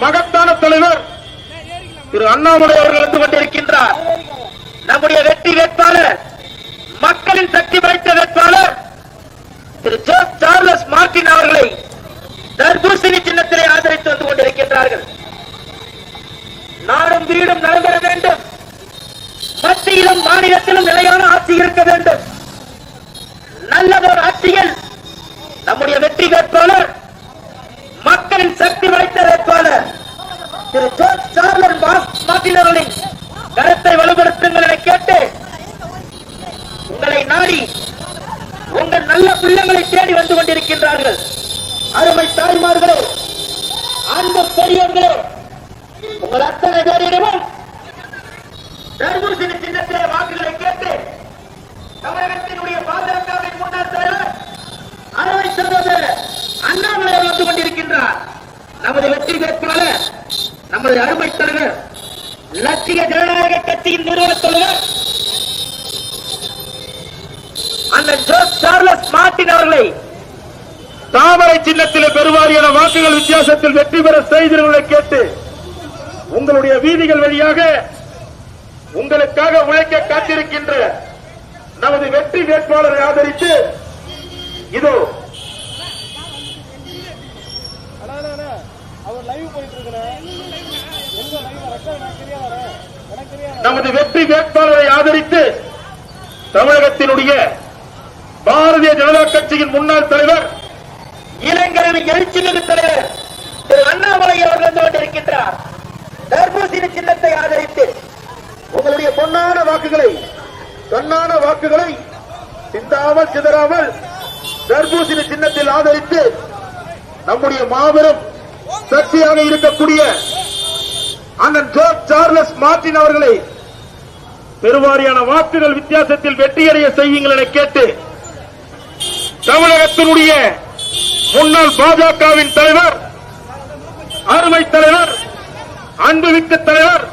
மகத்தான தலைவர் திரு அண்ணாமலை அவர்கள் வந்து கொண்டிருக்கின்றார். நம்முடைய வெற்றி வேட்பாளர், மக்களின் சக்தி படைத்த வேட்பாளர் திரு ஜோஸ் சார்லஸ் மார்டின் அவர்களை தர்பூசணி சின்னத்திலே ஆதரித்து வந்து கொண்டிருக்கின்றார்கள். நாடும் வீடும் நடைபெற வேண்டும், மத்தியிலும் மாநிலத்திலும் நிலையான ஆட்சி இருக்க வேண்டும். நல்லதொரு ஆட்சியில் நம்முடைய வெற்றி வேட்பாளர், மக்களின் சக்தி படைத்த வேட்பாளர் திரு ஜோஸ் சார்லஸ் மார்டின் அவர்களின் கருத்தை வலுப்படுத்துங்கள் என கேட்டு உங்களை நாடி உங்கள் நல்ல பிள்ளைகளை தேடி வந்து கொண்டிருக்கின்றார்கள். அருமை தாய்மார்களே, அன்பு பெரியவர்களே, உங்கள் அத்தனை பேரிடமும் தர்பூசணி சின்னத்திலே வாக்குகளை கேட்டு தமிழகத்தினுடைய பாஜகவின் முன்னாள் தலைவர் அருமை சகோதரர் அண்ணாமலை வந்து கொண்டிருக்கின்றார். நமது வெற்றி வேட்பாளர், நமது அருமை தலைவர், லட்சிய ஜனநாயக கட்சியின் நிறுவன தலைவர் அந்த ஜோஸ் சார்லஸ் மார்டின் அவர்களை தாமரை சின்னத்தில் பெருவாரியான வாக்குகள் வித்தியாசத்தில் வெற்றி பெற செய்திருந்ததை கேட்டு உங்களுடைய வீதிகள் வழியாக உங்களுக்காக உழைக்க காத்திருக்கின்ற நமது வெற்றி வேட்பாளரை ஆதரித்து இதோ நமது வெற்றி வேட்பாளரை ஆதரித்து தமிழகத்தினுடைய பாரதிய ஜனதா கட்சியின் முன்னாள் தலைவர், இளைஞரின் எழுச்சிமிகு தலைவர் திரு அண்ணாமலை அவர்கள் வந்து கொண்டிருக்கின்றார். தர்பூசணி சின்னத்தை ஆதரித்து உங்களுடைய பொன்னான வாக்குகளை சிந்தாமல் சிதறாமல் தர்பூசணி சின்னத்தில் ஆதரித்து நம்முடைய மாபெரும் சக்தியாக இருக்கக்கூடிய அண்ணன் ஜோஸ் சார்லஸ் மார்டின் அவர்களை பெருவாரியான வாக்குகள் வித்தியாசத்தில் வெற்றியடைய செய்யுங்கள் என கேட்டு தமிழகத்தினுடைய முன்னாள் பாஜகவின் தலைவர், அருமை தலைவர், அன்புமிக்க தலைவர்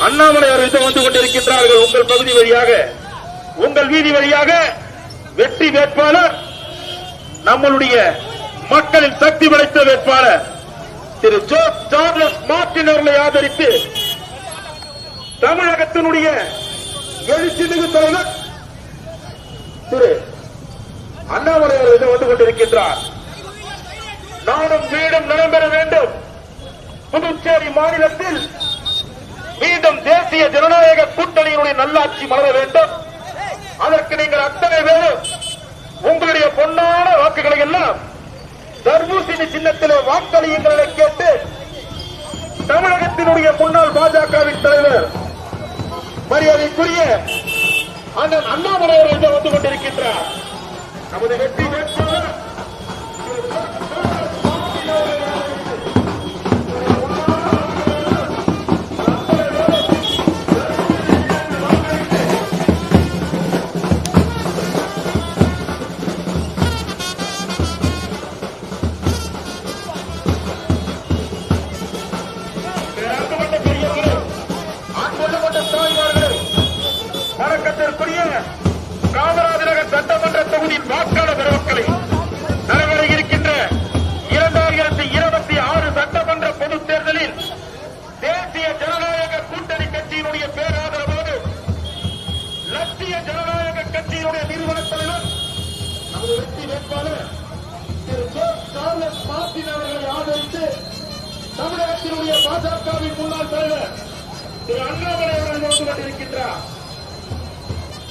அண்ணாமலை அவர்கள் வந்து கொண்டிருக்கின்றார்கள். உங்கள் பகுதி வழியாக, உங்கள் வீதி வழியாக வெற்றி வேட்பாளர், நம்மளுடைய மக்களின் சக்தி படைத்த வேட்பாளர் திரு ஜோஸ் சார்லஸ் மார்டின் அவர்களை ஆதரித்து தமிழகத்தினுடைய எழுச்சிமிகு தலைவர் திரு அண்ணாமலை அவர்கள் வந்து கொண்டிருக்கின்றார். நாடும் வீடும் நடைபெற வேண்டும். புதுச்சேரி மாநிலத்தில் மீண்டும் தேசிய ஜனநாயக கூட்டணியினுடைய நல்லாட்சி மலர வேண்டும். அதற்கு நீங்கள் அத்தனை பேரும் உங்களுடைய பொன்னான வாக்குகளை எல்லாம் தர்பூசணி சின்னத்திலே வாக்களியுங்கள் என கேட்டு தமிழகத்தினுடைய முன்னாள் பாஜகவின் தலைவர் மரியாதைக்குரிய அண்ணன் அண்ணாமலை அவர்கள் வந்து கொண்டிருக்கின்றார். நமது வெற்றி வேட்பாளர் காமராஜர் நகர் சட்டமன்ற தொகுதியின் வாக்காளர் பெருமக்களை நடைபெற இருக்கின்ற 2026 சட்டமன்ற பொதுத் தேர்தலில் தேசிய ஜனநாயக கூட்டணி கட்சியினுடைய பேராதரவோடு லட்சிய ஜனநாயக கட்சியினுடைய நிறுவன தலைவர் நமது வெற்றி வேட்பாளர் திரு ஜோஸ் சார்லஸ் மார்டின் அவர்களை ஆதரித்து தமிழகத்தினுடைய பாஜகவின் முன்னாள் தலைவர் திரு அண்ணாமலை அவர்கள் வந்து கொண்டிருக்கின்றார்.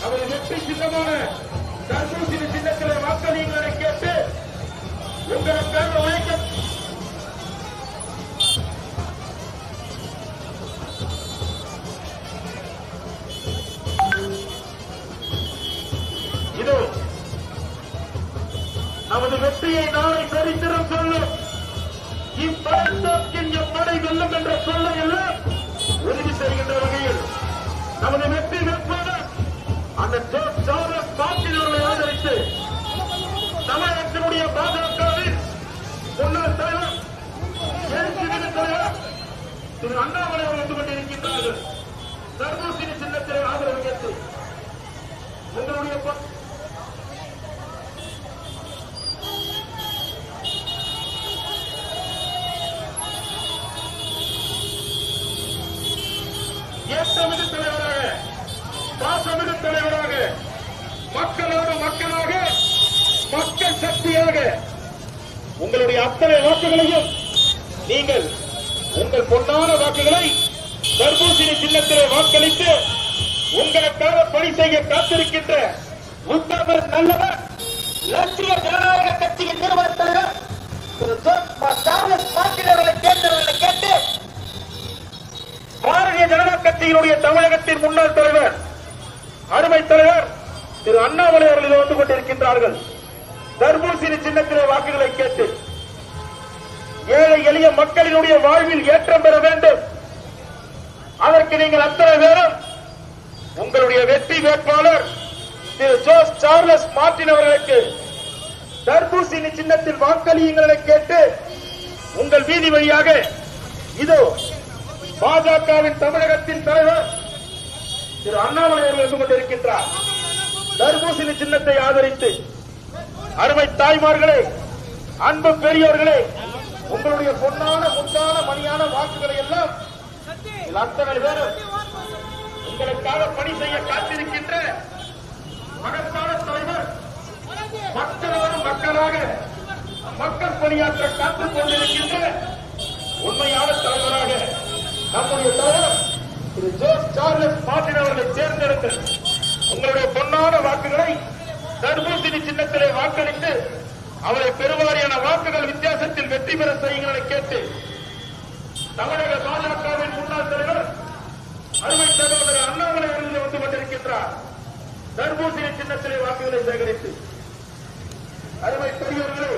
அவரை வெற்றி சின்னமான தர்பூசணி சின்னத்திலே வாக்களியுங்கள் என கேட்டு உங்களுக்காக உழைக்க இதோ நமது வெற்றியை நாளை சரித்திரம் சொல்லும். இப்படத்தோக்கின் எப்படை வெல்லும் என்ற சொல்லை எல்லாம் உறுதி செய்கின்ற வகையில் நமது வெற்றி வேட்பாளர் அந்த ஜோஸ் சார்லஸ் மார்டின் அவர்களை ஆதரித்து தமிழகத்தினுடைய பாஜகவின் முன்னாள் தலைவர் திரு அண்ணாமலை அவர்கள் வந்து கொண்டிருக்கின்றார்கள். தர்பூசணி சின்னத்திலே ஆதரவு கேட்டு உங்களுடைய பாசமிகு தலைவராக, பாசமிகு தலைவராக, மக்களோடு மக்களாக, மக்கள் சக்தியாக உங்களுடைய அத்தனை வாக்குகளையும் நீங்கள் உங்கள் பொன்னான வாக்குகளை தர்பூசணி சின்னத்திலே வாக்களித்து உங்களுக்காக பணி செய்ய காத்திருக்கின்ற உத்தமர் நல்லவர் லட்சிய ஜனநாயக கட்சியின் நிறுவன தலைவர் திரு சார்லஸ் மார்ட்டின் அவர்களை தேர்ந்தவர்களை கேட்டு பாரதிய ஜனதா கட்சியினுடைய தமிழகத்தின் முன்னாள் தலைவர் அருமை தலைவர் திரு அண்ணாமலை அவர்கள் வந்து கொண்டிருக்கின்றார்கள். தர்பூசணி சின்னத்திலே வாக்குகளை கேட்டு ஏழை எளிய மக்களினுடைய வாழ்வில் ஏற்றம் பெற வேண்டும். அதற்கு நீங்கள் அத்தனை பேரும் உங்களுடைய வெற்றி வேட்பாளர் திரு ஜோஸ் சார்லஸ் மார்ட்டின் அவர்களுக்கு தர்பூசணி சின்னத்தில் வாக்களியுங்களை கேட்டு உங்கள் வீதி வழியாக இதோ பாஜகவின் தமிழகத்தின் தலைவர் திரு அண்ணாமலை அவர்கள் வந்து கொண்டிருக்கின்றார். தர்பூசணி சின்னத்தை ஆதரித்து அருமை தாய்மார்களே, அன்பு பெரியோர்களே, உங்களுடைய பொன்னான முத்தான மணியான வாக்குகளை எல்லாம் அத்தனை பேரும் உங்களுக்காக பணி செய்ய காத்திருக்கின்ற மகத்தான தலைவர், மக்களோடு மக்களாக மக்கள் பணியாற்ற காத்துக் கொண்டிருக்கின்ற உண்மையான தலைவராக நம்முடைய தலைவர் திரு ஜோஸ் சார்லஸ் மார்ட்டின் அவர்களை தேர்ந்தெடுத்து உங்களுடைய பொன்னான வாக்குகளை தர்பூசணி சின்னத்திலே வாக்களித்து அவரை பெருவாரியான வாக்குகள் வித்தியாசத்தில் வெற்றி பெற செய்யுங்களை கேட்டு தமிழக பாஜகவின் முன்னாள் தலைவர் அருமை சகோதரர் அண்ணாமலை அவர்கள் வந்து கொண்டிருக்கின்றார். தர்பூசணி சின்னத்திலே வாக்குகளை சேகரித்து அருமை பெரியவர்களே,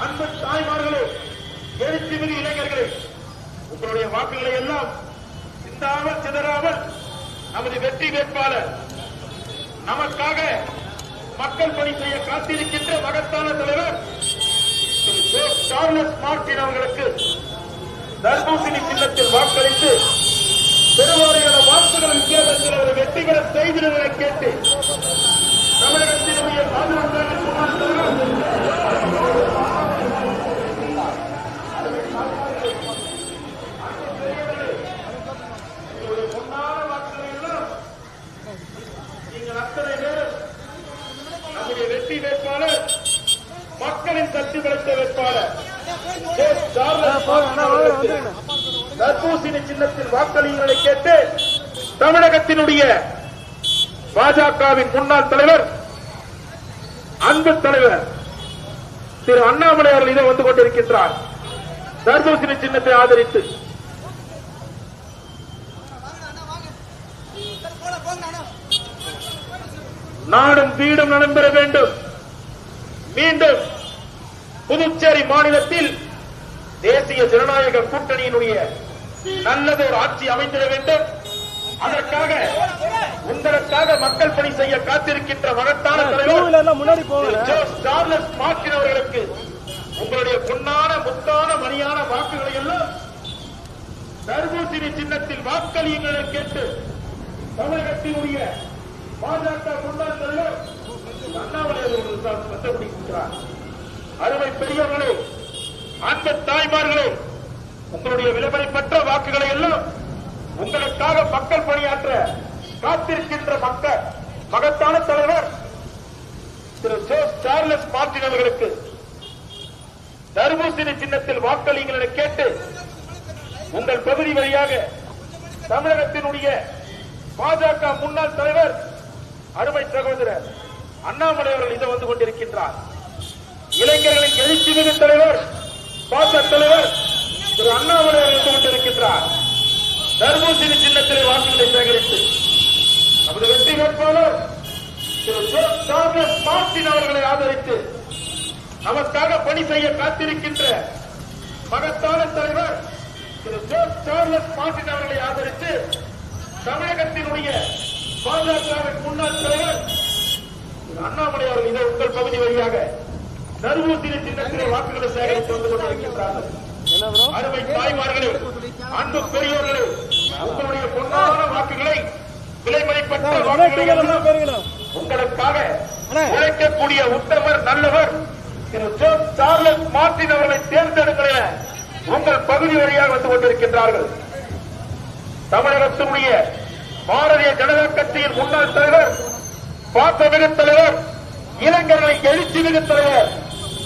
அன்பு தாய்மார்களே, எழுச்சி மிகு இளைஞர்களே, உங்களுடைய வாக்குகளை எல்லாம் சிந்தாமல் சிதறாமல் நமது வெற்றி வேட்பாளர் நமக்காக மக்கள் பணி செய்ய காத்திருக்கின்ற மகத்தான தலைவர் திரு ஜோஸ் சார்லஸ் மார்ட்டின் அவர்களுக்கு தர்பூசணி சின்னத்தில் வாக்களித்து பெருவாரியான வாக்குகள் வித்தியாசத்தில் அவரை வெற்றி பெற செய்திருவதை கேட்டு தமிழகத்தினுடைய பாதுகாப்பு முன்னாள் தலைவர் பொன்னான வாக்குகளை எல்லாம் நீங்கள் அத்தனை பேரும் நம்முடைய வெற்றி வேட்பாளர், மக்களின் சக்தி படைத்த வேட்பாளர் தர்பூசணி சின்னத்தில் வாக்களிகளை கேட்டு தமிழகத்தினுடைய பாஜகவின் முன்னாள் தலைவர், அன்பு தலைவர் திரு அண்ணாமலை அவர்கள் இதை வந்து கொண்டிருக்கின்றார். தர்பூசணி சின்னத்தை ஆதரித்து நாடும் வீடும் நடைபெற வேண்டும். மீண்டும் புதுச்சேரி மாநிலத்தில் தேசிய ஜனநாயக கூட்டணியினுடைய நல்லதொரு ஆட்சி அமைந்திட வேண்டும். அதற்காக உங்களுக்காக மக்கள் பணி செய்ய காத்திருக்கின்ற மகத்தான தலைவர் ஜோஸ் சார்லஸ் மார்ட்டின் அவர்களுக்கு உங்களுடைய பொன்னான முத்தான மணியான வாக்குகளை எல்லாம் தர்பூசணி சின்னத்தில் வாக்களியுங்களை கேட்டு தமிழகத்தினுடைய பாஜக முன்னாள் தலைவர் அண்ணாமலை அவர்கள் வந்தப்படுகின்றார். அருமை பெரியவர்களே, அன்பு தாய்மார்களே, உங்களுடைய விலைமதிப்பற்ற வாக்குகளை எல்லாம் உங்களுக்காக மக்கள் பணியாற்ற காத்திருக்கின்ற மக்கள் மகத்தான தலைவர் திரு ஜோஸ் சார்லஸ் மார்ட்டின் அவர்களுக்கு தர்பூசணி சின்னத்தில் வாக்களியுங்களை கேட்டு உங்கள் பகுதி வழியாக தமிழகத்தினுடைய பாஜக முன்னாள் தலைவர் அருமை சகோதரர் அண்ணாமலை அவர்கள் இதை வந்து கொண்டிருக்கின்றார். இளைஞர்களின் எழுச்சி மிகு தலைவர், பாச தலைவர் திரு அண்ணாமலை அவர்கள் வந்து கொண்டிருக்கின்றார். தர்பூசணி சின்னத்திலே வாக்குகளை சேகரித்து நமது வெற்றி வேட்பாளர் திரு ஜோஸ் சார்லஸ் மார்ட்டின் அவர்களை ஆதரித்து நமக்காக பணி செய்ய காத்திருக்கின்ற மகத்தான தலைவர் திரு ஜோஸ் சார்லஸ் மார்ட்டின் அவர்களை ஆதரித்து தமிழகத்தினுடைய பாஜகவின் முன்னாள் தலைவர் அண்ணாமலை அவர்கள் இதை உங்கள் பகுதி வழியாக தர்பூசணி சின்னத்திலே வாக்குகளை சேகரித்து வந்து கொண்டிருக்கின்றார்கள். அருமை தாய்மார்களே, அன்பு பெரியோர்களே, உங்களுடைய பொன்னான வாக்குகளை விலைமதிப்பற்ற வாக்குகளை உங்களுக்காக உழைக்கக்கூடிய உத்தமர் நல்லவர் திரு ஜோஸ் சார்லஸ் மார்ட்டின் அவர்களை தேர்ந்தெடுக்கிற உங்கள் பகுதி வழியாக வந்து கொண்டிருக்கின்றார்கள். தமிழகத்தினுடைய பாரதிய ஜனதா கட்சியின் முன்னாள் தலைவர், பாசமிகு தலைவர், இளைஞர்களின் எழுச்சி மிகு தலைவர்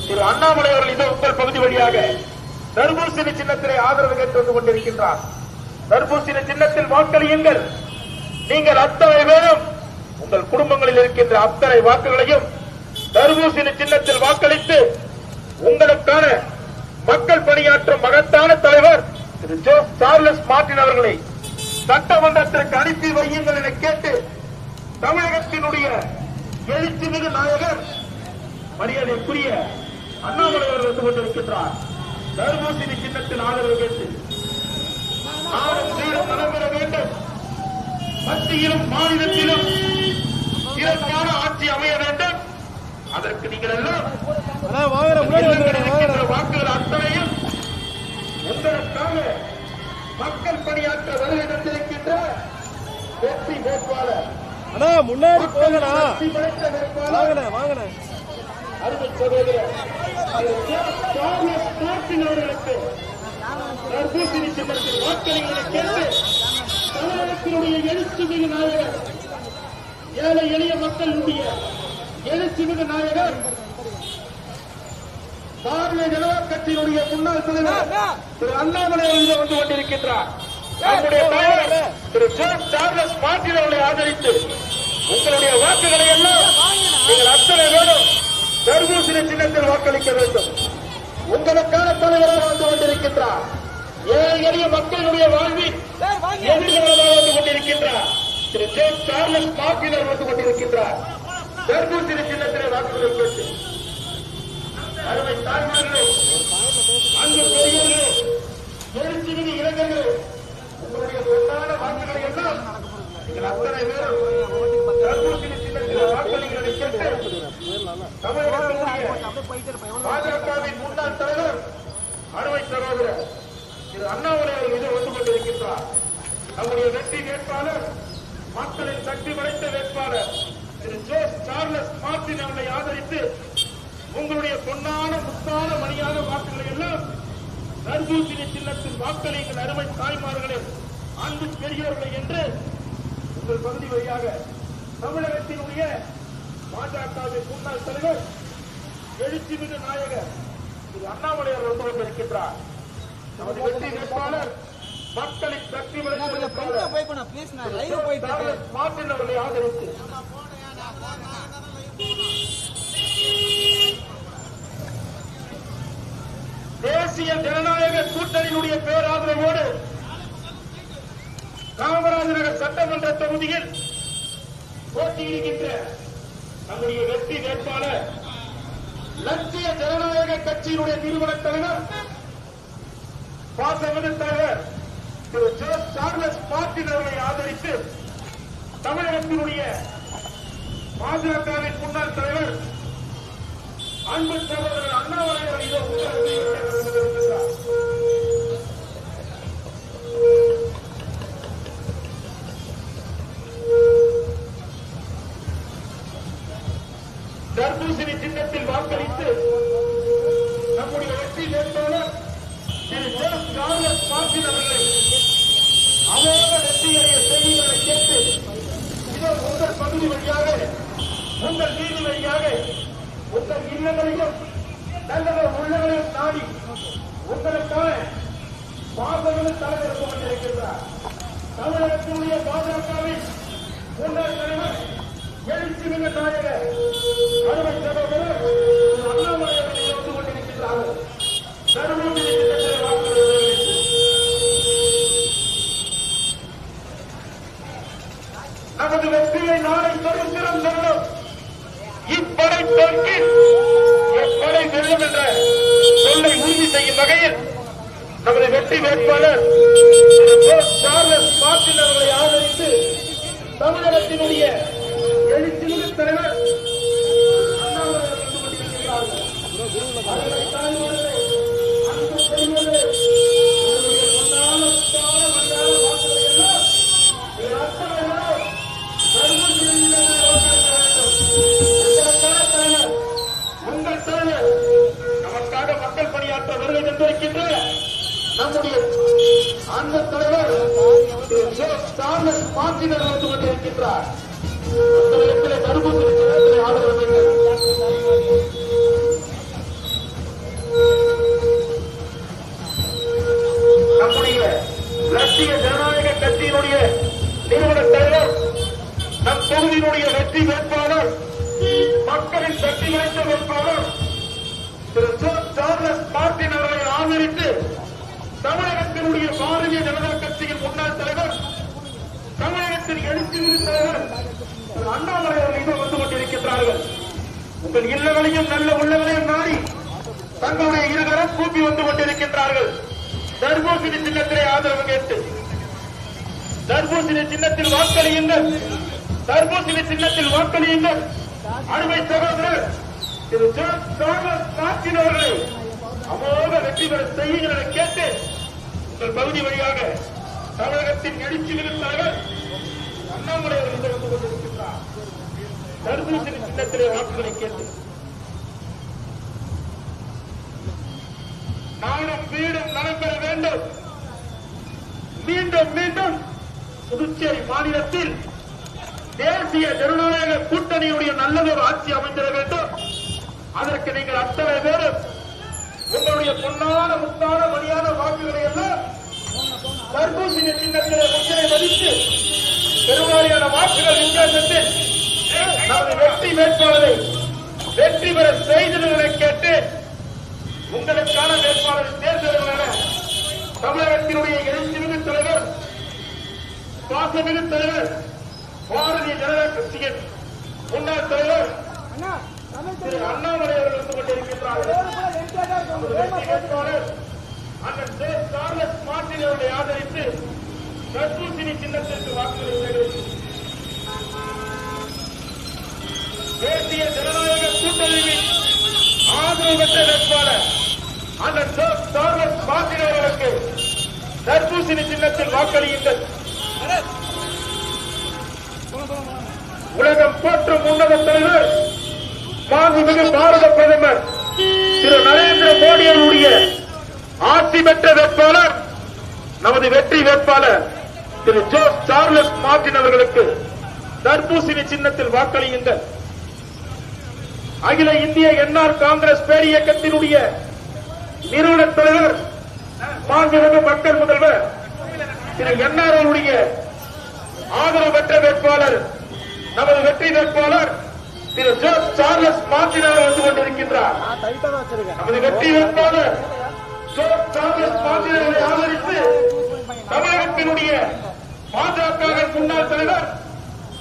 திரு அண்ணாமலை அவர்கள் இதோ உங்கள் பகுதி வழியாக தர்பூசணி சின்னத்திலே ஆதரவு கேட்டு வந்து கொண்டிருக்கின்றார். தர்பூசணி சின்னத்தில் வாக்களியுங்கள். நீங்கள் அத்தனை பேரும் உங்கள் குடும்பங்களில் இருக்கின்ற அத்தனை வாக்குகளையும் தர்பூசணி சின்னத்தில் வாக்களித்து உங்களுக்கான மக்கள் பணியாற்றும் மகத்தான தலைவர் திரு ஜோஸ் சார்லஸ் மார்டின் அவர்களை சட்டமன்றத்திற்கு அனுப்பி வையுங்கள் என கேட்டு தமிழகத்தினுடைய எழுச்சி மிகு நாயகர் மரியாதைக்குரிய அண்ணாமலை அவர்கள் வந்து கொண்டிருக்கின்றார். தர்பூசணி சின்னத்தில் ஆதரவு கேட்டு நாடும் சீரும் நலம் பெற வேண்டும். மத்தியிலும் மாநிலத்திலும் சிறப்பான ஆட்சி அமைய வேண்டும். அதற்கு நீங்கள் எல்லாம் வாக்குகள் அத்தனையும் உங்களுக்காக மக்கள் பணியாற்ற வருகை தந்திருக்கின்ற வெற்றி வேட்பாளர் முன்னாடி போங்கடா வாங்கண்ண அருமை சகோதரர் அவர்களுக்கு தர்பூசணி சின்னத்தில் வாக்களிகளை கேட்டு தமிழகத்தினுடைய எழுச்சி மிகு நாயகர், ஏழை எளிய மக்களுடைய எழுச்சி மிகு நாயகர், பாரதிய ஜனதா கட்சியினுடைய முன்னாள் தலைவர் திரு அண்ணாமலை அவர்கள் வந்து கொண்டிருக்கின்றார். நம்முடைய தலைவர் திரு ஜோஸ் சார்லஸ் மார்டின் அவர்களை ஆதரித்து உங்களுடைய வாக்குகளை எல்லாம் நீங்கள் அத்தனை பேரும் தர்பூசணி சின்னத்தில் வாக்களிக்க வேண்டும். உங்களுக்கான தலைவராக வந்து கொண்டிருக்கின்றார். ஏழை எளிய மக்களுடைய வாழ்வில் எதிர்காலமாக வந்து கொண்டிருக்கின்றார் திரு ஜோஸ் சார்லஸ் மார்டின் அவர்கள் வந்து கொண்டிருக்கின்றார். தர்பூசணி சின்னத்திலே வாக்குகளை கேட்டு அருமை தாய்மார்களே, அன்பு பெரியவர்களே, எழுச்சி மிகு இளைஞர்களே, உங்களுடைய பொன்னான வாக்குகளை எல்லாம் நீங்கள் அத்தனை பேரும் தர்பூசணி சின்னத்தில் வாக்களிகளை கேட்டு தமிழகத்தினுடைய பாஜகவின் முன்னாள் தலைவர் அருமை சகோதரர் திரு அண்ணாமலை அவர்கள் இதில் வந்து கொண்டிருக்கின்றார். நம்முடைய வெற்றி வேட்பாளர், மக்களின் சக்தி படைத்த வேட்பாளர் திரு ஜோஸ் சார்லஸ் மார்டின் அவர்களை ஆதரித்து உங்களுடைய பொன்னான முத்தான மணியான வாக்குகளை எல்லாம் தர்பூசணி சின்னத்தில் வாக்களிங்கள். அருமை தாய்மார்களே, அன்பு பெரியவர்களை என்று உங்கள் பகுதி வழியாக தமிழகத்தினுடைய பாஜகவின் முன்னாள் தலைவர், எழுச்சி மிகு நாயகர் திரு அண்ணாமலை அவர்கள் வந்து கொண்டிருக்கின்றார். நமது வெற்றி வேட்பாளர், மக்களின் சக்தி மார்டின் அவர்களை ஆதரித்து தேசிய ஜனநாயக கூட்டணியினுடைய பேராதரவோடு காமராஜர் நகர் சட்டமன்ற தொகுதியில் போட்டியிடுகின்ற நம்முடைய வெற்றி வேட்பாளர், லட்சிய ஜனநாயக கட்சியினுடைய நிறுவன தலைவர், பாசமிகு தலைவர் திரு ஜோஸ் சார்லஸ் மார்டின் அவர்களை ஆதரித்து தமிழகத்தினுடைய பாஜகவின் முன்னாள் தலைவர் அன்பு சகோதரர் அண்ணாமலை அவர்கள் தர்பூசணி சின்னத்தில் வாக்களித்து நம்முடைய வெற்றி வேட்பாளர் திரு ஜோஸ் சார்லஸ் மார்டின் அவர்களை அமோக வெற்றியடைய செய்திகளை கேட்டு இதோ உங்கள் பகுதி வழியாக, உங்கள் வீதி வழியாக, உங்கள் இல்லங்களையும் நல்லவர் உள்ளங்களையும் நாடி உங்களுக்கான பாசமிகு தலைவர் கொண்டிருக்கின்றார். தமிழகத்தினுடைய பாஜகவின் முன்னாள் தலைவர், எழுச்சி மிகு நாயகர், அருமை சகோதரர் அண்ணாமலை அவர்கள் வந்து கொண்டிருக்கின்றார்கள். தர்பூசணி சின்னத்திலே வாக்குகளை நமது வெற்றியை நாளை தொழிற்சிறம் செல்லும். இப்படை தோற்கில் எப்படை வெல்லும் என்ற சொல்லை உறுதி செய்யும் வகையில் நமது வெற்றி வேட்பாளர் சார்லஸ் மார்டின் அவர்களை ஆதரித்து தமிழகத்தினுடைய எழுச்சிமிகு தலைவர் அண்ணாமலை அவர்கள் வந்து கொண்டிருக்கிறார்கள். அன்பு பெரியவர்களே, உங்களுடைய பொன்னான முத்தான மண்ணான வாக்குகளை எல்லாம் நீங்கள் அத்தனை பேரும் தர்பூசணியிலே வாக்களிக்க வேண்டும். உங்கள் தலைவர் நமக்காக மக்கள் பணியாற்ற வருகை தந்திருக்கின்ற நம்முடைய அந்த தலைவர் திரு ஜோஸ் சார்லஸ் மார்டின் வந்து கொண்டிருக்கின்றார். அந்த இடத்திலே தர்பூசணி சின்னத்திலே ஆதரவு வேண்டும். நம்முடைய லட்சிய ஜனநாயக கட்சியினுடைய நிறுவன தலைவர், நம் தொகுதியினுடைய வெற்றி வேட்பாளர், மக்களின் சக்தி வாய்ந்த வேட்பாளர் திரு ஜோஸ் சார்லஸ் மார்டின் அவர்களை ஆதரித்து தமிழகத்தினுடைய பாரதிய ஜனதா கட்சியின் முன்னாள் தலைவர், தமிழகத்தின் எழுச்சி தலைவர் திரு அண்ணாமலை அவர்கள் வந்து கொண்டிருக்கின்றார்கள். உங்கள் இல்லங்களையும் நல்ல உள்ளங்களையும் நாடி தங்களுடைய இருகரம் கூப்பி வந்து கொண்டிருக்கின்றார்கள். தர்பூசணி சின்னத்திலே ஆதரவு கேட்டு தர்பூசணி சின்னத்தில் வாக்களியுங்கள், தர்பூசணி சின்னத்தில் வாக்களியுங்கள். அருமை சகோதரர் திரு ஜோஸ் சார்லஸ் மார்டின் அவர்களை அமோக வெற்றி பெற செய்யுங்கள் என கேட்டு உங்கள் பகுதி வழியாக தமிழகத்தின் எழுச்சி தலைவர் அண்ணாமலை அவர்கள் வந்து கொண்டிருக்கின்றார். தர்பூசணி சின்னத்திலே வாக்குகளை கேட்டு நானும் வீடும் நடைபெற வேண்டும். மீண்டும் மீண்டும் புதுச்சேரி மாநிலத்தில் தேசிய ஜனநாயக கூட்டணியுடைய நல்லதொரு ஆட்சி அமைந்திட வேண்டும். அதற்கு நீங்கள் அத்தனை பேரும் உங்களுடைய பொன்னான முத்தான மணியான வாக்குகளை எல்லாம் தர்பூசணி சின்னத்திலே முத்திரை மதித்து பெருவாரியான வாக்குகள் வித்தியாசத்தில் நமது வெற்றி வேட்பாளரை வெற்றி பெற செய்திகளை கேட்டு உங்களுக்கான வேட்பாளரை தேர்ந்தெடுக்கிற தமிழகத்தினுடைய எழுச்சிமிகு தலைவர், பாசமிகு தலைவர், பாரதிய ஜனதா கட்சியின் முன்னாள் தலைவர் திரு அண்ணாமலை அவர்கள் வந்து கொண்டிருக்கின்றார்கள். வேட்பாளர் அண்ணன் ஜோஸ் சார்லஸ் மார்டின் அவர்களை ஆதரித்து தர்பூசணி சின்னத்திற்கு வாக்குகளை சேகரித்து தேசிய ஜனநாயக கூட்டணியின் ஆதரவு பெற்ற வேட்பாளர் அண்ணன் ஜோஸ் சார்லஸ் மார்டின் அவர்களுக்கு தர்பூசணி சின்னத்தில் வாக்களியுங்கள். உலகம் போற்றும் உன்னத தலைவர், மாண்புமிகு பாரத பிரதமர் திரு நரேந்திர மோடி அவருடைய ஆட்சி பெற்ற வேட்பாளர், நமது வெற்றி வேட்பாளர் திரு ஜோஸ் சார்லஸ் மார்டின் அவர்களுக்கு தர்பூசணி சின்னத்தில் வாக்களியுங்கள். அகில இந்திய என்ஆர் காங்கிரஸ் பேர் இயக்கத்தினுடைய நிறுவன தலைவர், மாண்புமிகு மக்கள் முதல்வர் திரு என்ஆர் அவருடைய ஆதரவு பெற்ற வேட்பாளர், நமது வெற்றி வேட்பாளர் திரு ஜோஸ் சார்லஸ் மார்டின் அவர்கள் வந்து கொண்டிருக்கின்றார். நமது வெற்றி வேட்பாளர் ஜோஸ் சார்லஸ் மார்டின் அவர்களை ஆதரித்து தமிழகத்தினுடைய பாஜக முன்னாள் தலைவர்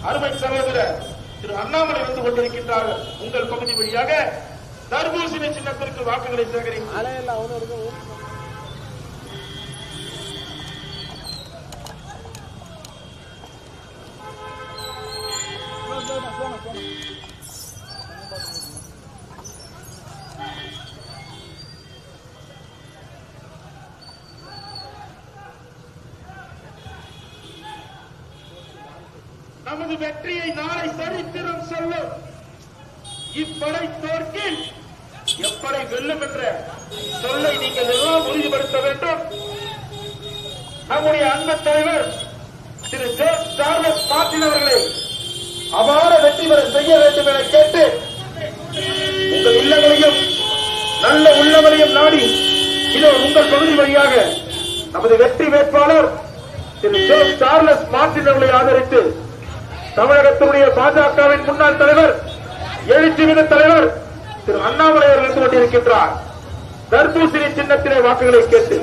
அருமை சகோதரர் திரு அண்ணாமலை வந்து கொண்டிருக்கின்றார்கள். உங்கள் பகுதி வழியாக தர்பூசணி சின்னத்திற்கு வாக்குகளை சேகரிக்கும். நமது வெற்றியை நாளை சரித்திரம் சொல்லும். இப்படை தோற்கில் எப்படை வெல்லும் என்ற சொல்லை நீங்கள் எல்லாம் உறுதிப்படுத்த வேண்டும். நம்முடைய அன்பு தலைவர் திரு ஜோஸ் சார்லஸ் மார்டின் அவர்களை அபார வெற்றி பெற செய்ய வேண்டும் என கேட்டு உங்கள் இல்லங்களையும் நல்ல உள்ளங்களையும் நாடி இதோ உங்கள் பகுதி வழியாக நமது வெற்றி வேட்பாளர் திரு ஜோஸ் சார்லஸ் மார்டின் அவர்களை ஆதரித்து தமிழகத்தினுடைய பாஜகவின் முன்னாள் தலைவர், எழுச்சிமிகு தலைவர் திரு அண்ணாமலை அவர்கள் வந்து கொண்டிருக்கின்றார். தர்பூசணி சின்னத்திலே வாக்குகளை கேட்டு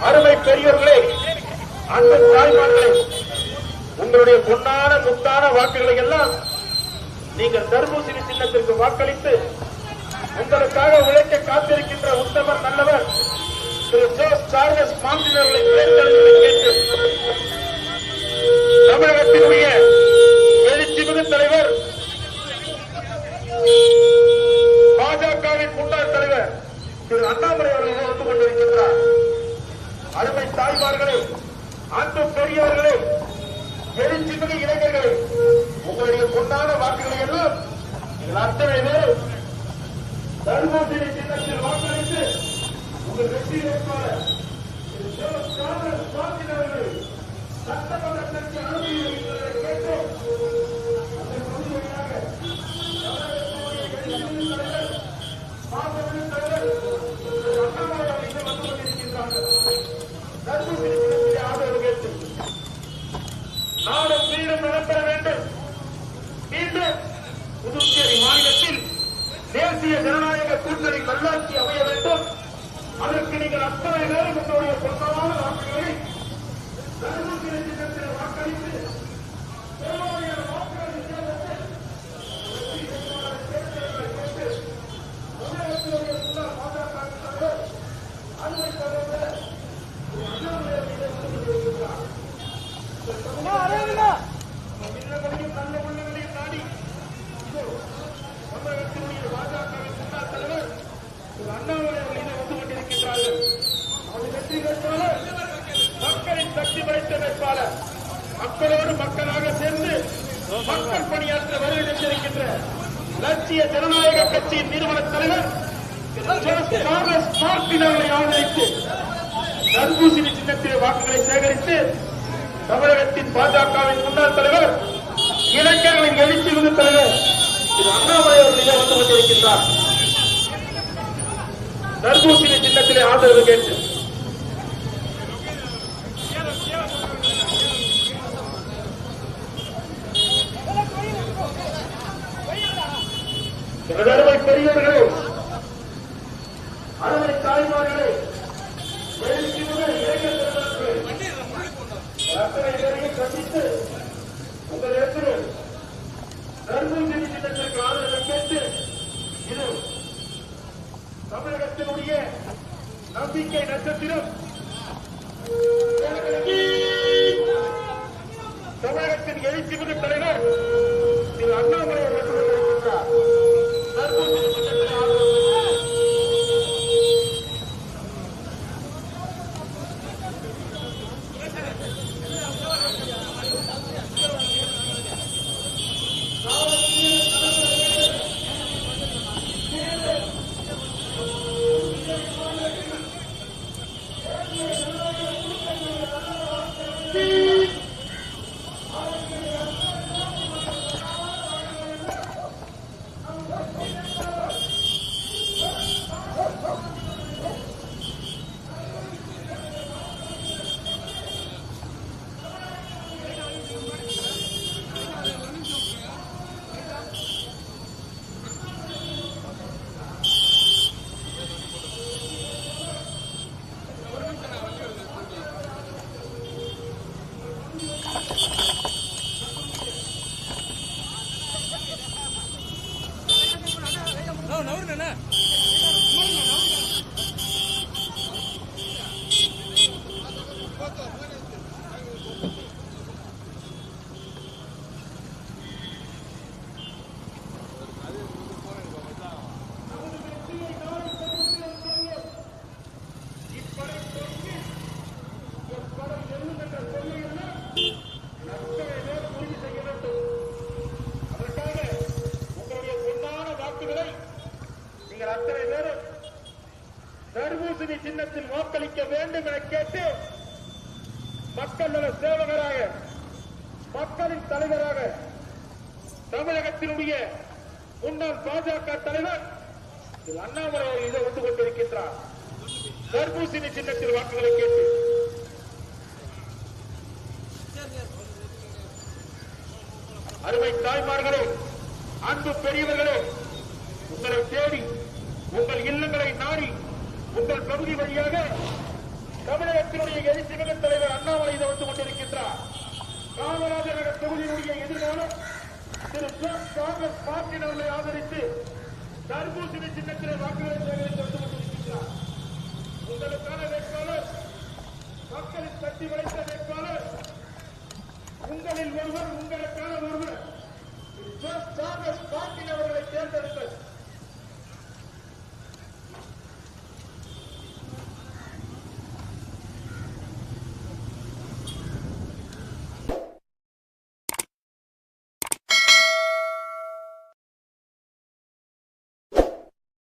அருமை பெரியவர்களே, அன்பு தாய்மார்களே, உங்களுடைய பொன்னான முத்தான வாக்குகளை எல்லாம் நீங்கள் தர்பூசணி சின்னத்திற்கு வாக்களித்து உங்களுக்காக உழைக்க காத்திருக்கின்ற உத்தமர் நல்லவர் திரு ஜோஸ் சார்லஸ் மார்டின் அவர்களை தேர்ந்தெடுத்து கேட்டு தமிழகத்தினுடைய எழுச்சிமிகு தலைவர், பாஜகவின் முன்னாள் தலைவர் திரு அண்ணாமலை அவர்கள் வந்து கொண்டிருக்கின்றார். தாய்மார்களே, அன்பு பெரியவர்களே, எழுச்சிமிகு இளைஞர்களே, உங்களுடைய பொன்னான வாக்குகளை எல்லாம் நீங்கள் அத்தனை பேர் தர்மபுரி சின்னத்தில் வாக்களித்து உங்கள் வெற்றி வேட்பாளர் அவர்கள் சட்டமன்ற கட்சி அனுமதி கேட்டு அதன் பகுதியாக நாடும் வீடும் நடைபெற வேண்டும். மீண்டும் புதுச்சேரி மாநிலத்தில் தேசிய ஜனநாயக கூட்டணி நல்லாட்சி அமைய வேண்டும். அதற்கு நீங்கள் அத்தனை பேரும் உங்களுடைய சொந்தமான வாக்குகளை தர்மபுரி சின்னத்தில் வாக்களித்து பெரும்பாலான வாக்குகள் வித்தியாசத்தில் தமிழகத்தினுடைய முன்னாள் பாஜக தலைவர் அன்னை தலைவர் இல்லங்களையும் நல்ல உள்ளங்களையும் நாடி தமிழகத்தினுடைய பாஜகவின் முன்னாள் தலைவர் அண்ணாமலை அவர்கள் இதை வந்து கொண்டிருக்கின்றார்கள். அவர்கள் வெற்றி வேட்பாளர் மக்களின் சக்தி படைத்த வேட்பாளர், மக்களோடு மக்களாக சேர்ந்து மக்கள் பணியாற்ற வருகை தந்திருக்கின்ற லட்சிய ஜனநாயக கட்சியின் நிறுவன தலைவர் காங்கிரஸ் பார்ட்டினர்களை ஆதரித்து தர்பூசணி சின்னத்தில் வாக்குகளை சேகரித்து தமிழகத்தின் பாஜகவின் முன்னாள் தலைவர், இளைஞர்களின் எழுச்சி மிகு தலைவர் திரு அண்ணாமலை அவர்கள் இதை வந்து கொண்டிருக்கின்றார். தர்பூசணி சின்னத்திலே ஆதரவு கேட்டு அருமை பெரியவர்களே, அருமை தாய்மார்களே, எழுச்சி முதல் இளைஞர் அத்தனை பேரையும் சந்தித்து உங்களிடத்தில் தர்பூசணி சின்னத்திற்கு ஆதரவு கேட்டு இது தமிழகத்தினுடைய நம்பிக்கை நட்சத்திரம் தமிழகத்தின் எழுச்சி மிகு தலைவர் திரு அண்ணாமலை அவர்கள் இருக்கின்றார். தர்பூசணி சின்னத்தில் ஆதரவு தர்பூசணி சின்னத்தில் வாக்களிக்க வேண்டும் என கேட்டு மக்கள் நல சேவகராக, மக்களின் தலைவராக, தமிழகத்தினுடைய முன்னாள் பாஜக தலைவர் திரு அண்ணாமலை அவர்கள் இதை வந்து கொண்டிருக்கின்றார். தர்பூசணி சின்னத்தில் வாக்குகளை கேட்டு அருமை தாய்மார்களே, அன்பு பெரியவர்களே, உங்களை தேடி உங்கள் இல்லங்களை நாடி உங்கள் பகுதி வழியாக தமிழகத்தினுடைய எழுச்சி மிகு தலைவர் அண்ணாமலை இதை வந்து கொண்டிருக்கின்றார். காமராஜர் நகர் தொகுதியினுடைய எதிர்காலம் திரு காங்கிரஸ் பார்ட்டினர்களை ஆதரித்து தர்பூசணி சின்னத்திலே வாக்குகளை சேகரித்து வந்து கொண்டிருக்கின்றார். உங்களுக்கான வேட்பாளர், மக்களின் சக்தி படைத்த வேட்பாளர், உங்களில் ஒருவர், உங்களுக்கான ஒருவர்